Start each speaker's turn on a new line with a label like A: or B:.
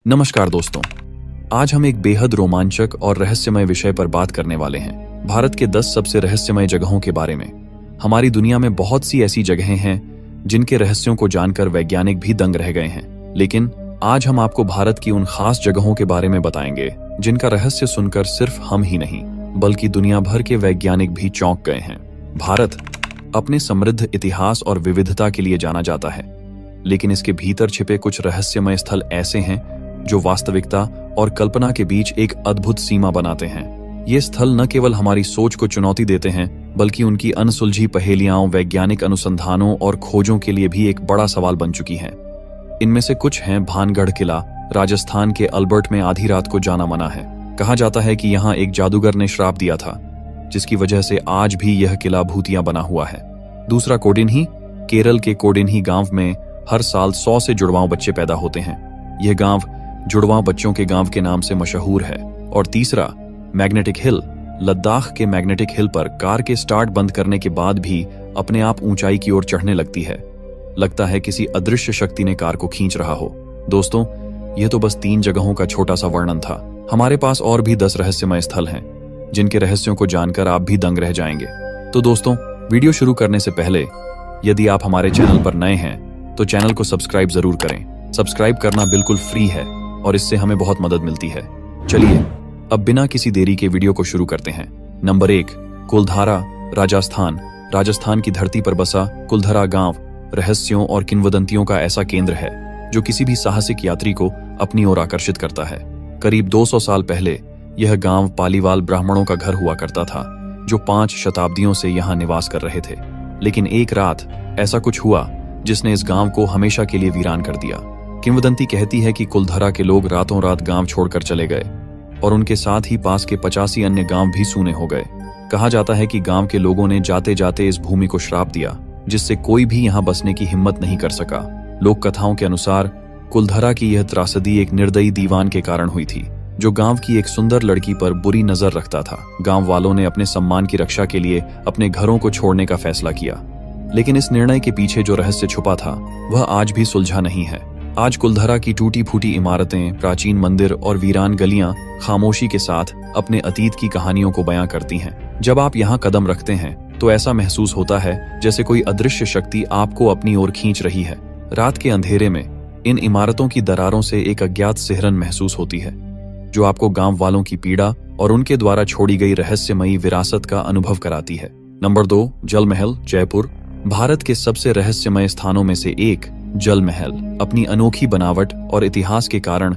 A: नमस्कार दोस्तों, आज हम एक बेहद रोमांचक और रहस्यमय विषय पर बात करने वाले हैं। भारत के 10 सबसे रहस्यमय जगहों के बारे में। हमारी दुनिया में बहुत सी ऐसी जगहें हैं जिनके रहस्यों को जानकर वैज्ञानिक भी दंग रह गए हैं, लेकिन आज हम आपको भारत की उन खास जगहों के बारे में बताएंगे जिनका रहस्य सुनकर सिर्फ हम ही नहीं बल्कि दुनिया भर के वैज्ञानिक भी चौंक गए हैं। भारत अपने समृद्ध इतिहास और विविधता के लिए जाना जाता है, लेकिन इसके भीतर छिपे कुछ रहस्यमय स्थल ऐसे हैं जो वास्तविकता और कल्पना के बीच एक अद्भुत सीमा बनाते हैं। ये स्थल न केवल हमारी सोच को चुनौती देते हैं बल्कि उनकी अनसुलझी पहेलियां, वैज्ञानिक अनुसंधानों और खोजों के लिए भी एक बड़ा सवाल बन चुकी हैं। इनमें से कुछ हैं भानगढ़ किला, राजस्थान के अल्बर्ट में आधी रात को जाना मना है। कहा जाता है कि यहाँ एक जादूगर ने श्राप दिया था, जिसकी वजह से आज भी यह किला भूतिया बना हुआ है। दूसरा कोडिन्ही, केरल के कोडिन्ही गांव में हर साल 100 से जुड़वां बच्चे पैदा होते हैं। यह गांव जुड़वां बच्चों के गांव के नाम से मशहूर है। और तीसरा मैग्नेटिक हिल, लद्दाख के मैग्नेटिक हिल पर कार के स्टार्ट बंद करने के बाद भी अपने आप ऊंचाई की ओर चढ़ने लगती है। लगता है किसी अदृश्य शक्ति ने कार को खींच रहा हो। दोस्तों, यह तो बस 3 जगहों का छोटा सा वर्णन था। हमारे पास और भी 10 रहस्यमय स्थल हैं जिनके रहस्यों को जानकर आप भी दंग रह जाएंगे। तो दोस्तों, वीडियो शुरू करने से पहले यदि आप हमारे चैनल पर नए हैं तो चैनल को सब्सक्राइब जरूर करें। सब्सक्राइब करना बिल्कुल फ्री है और इससे हमें बहुत मदद मिलती है। चलिए अब बिना किसी देरी के वीडियो को शुरू करते हैं। नंबर 1, कुलधारा, राजस्थान। राजस्थान की धरती पर बसा कुलधरा गांव रहस्यों और किंवदंतियों का ऐसा केंद्र है जो किसी भी साहसिक यात्री को अपनी ओर आकर्षित करता है। करीब 200 साल पहले यह गांव पालीवाल ब्राह्मणों का घर हुआ करता था, जो 5 शताब्दियों से यहाँ निवास कर रहे थे। लेकिन एक रात ऐसा कुछ हुआ जिसने इस गांव को हमेशा के लिए वीरान कर दिया। किंवदंती कहती है कि कुलधरा के लोग रातों रात गांव छोड़कर चले गए और उनके साथ ही पास के 85 अन्य गांव भी सूने हो गए। कहा जाता है कि गांव के लोगों ने जाते जाते इस भूमि को श्राप दिया, जिससे कोई भी यहां बसने की हिम्मत नहीं कर सका। लोक कथाओं के अनुसार कुलधरा की यह त्रासदी एक निर्दयी दीवान के कारण हुई थी, जो गांव की एक सुंदर लड़की पर बुरी नजर रखता था। गांव वालों ने अपने सम्मान की रक्षा के लिए अपने घरों को छोड़ने का फैसला किया, लेकिन इस निर्णय के पीछे जो रहस्य छुपा था वह आज भी सुलझा नहीं है। आज कुलधरा की टूटी फूटी इमारतें, प्राचीन मंदिर और वीरान गलियां खामोशी के साथ अपने अतीत की कहानियों को बयां करती हैं। जब आप यहाँ कदम रखते हैं तो ऐसा महसूस होता है जैसे कोई अदृश्य शक्ति आपको अपनी ओर खींच रही है। रात के अंधेरे में इन इमारतों की दरारों से एक अज्ञात सिहरन महसूस होती है, जो आपको गांव वालों की पीड़ा और उनके द्वारा छोड़ी गई रहस्यमयी विरासत का अनुभव कराती है। नंबर 2, जल महल, जयपुर। भारत के सबसे रहस्यमय स्थानों में से एक जल महल अपनी अनोखी बनावट और इतिहास के कारण